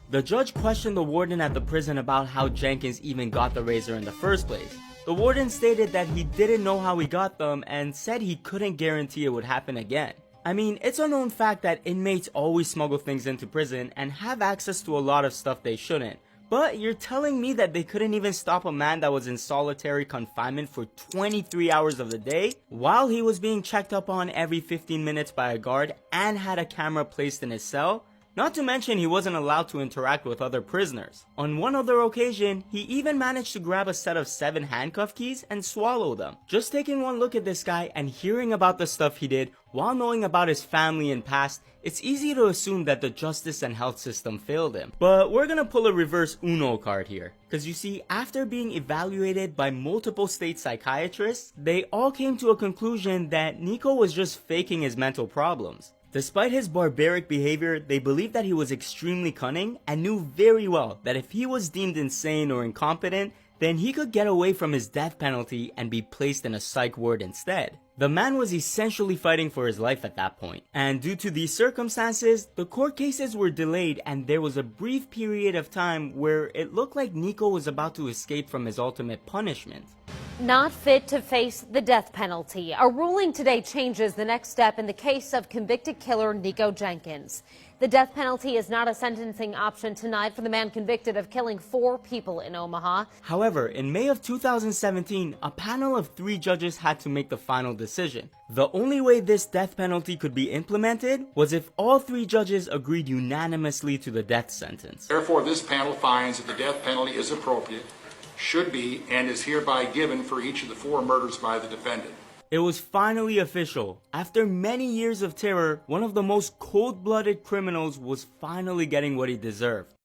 The judge questioned the warden at the prison about how Jenkins even got the razor in the first place. The warden stated that he didn't know how he got them and said he couldn't guarantee it would happen again. I mean, it's a known fact that inmates always smuggle things into prison and have access to a lot of stuff they shouldn't. But you're telling me that they couldn't even stop a man that was in solitary confinement for 23 hours of the day while he was being checked up on every 15 minutes by a guard and had a camera placed in his cell? Not to mention he wasn't allowed to interact with other prisoners. On one other occasion, he even managed to grab a set of 7 handcuff keys and swallow them. Just taking one look at this guy and hearing about the stuff he did while knowing about his family and past, it's easy to assume that the justice and health system failed him. But we're gonna pull a reverse Uno card here. Cause you see, after being evaluated by multiple state psychiatrists, they all came to a conclusion that Nikko was just faking his mental problems. Despite his barbaric behavior, they believed that he was extremely cunning and knew very well that if he was deemed insane or incompetent, then he could get away from his death penalty and be placed in a psych ward instead. The man was essentially fighting for his life at that point, and due to these circumstances, the court cases were delayed and there was a brief period of time where it looked like Nikko was about to escape from his ultimate punishment. Not fit to face the death penalty. A ruling today changes the next step in the case of convicted killer Nikko Jenkins. The death penalty is not a sentencing option tonight for the man convicted of killing 4 people in Omaha. However, in May of 2017, a panel of 3 judges had to make the final decision. The only way this death penalty could be implemented was if all 3 judges agreed unanimously to the death sentence. Therefore, this panel finds that the death penalty is appropriate, should be, and is hereby given for each of the 4 murders by the defendant. It was finally official. After many years of terror, one of the most cold-blooded criminals was finally getting what he deserved.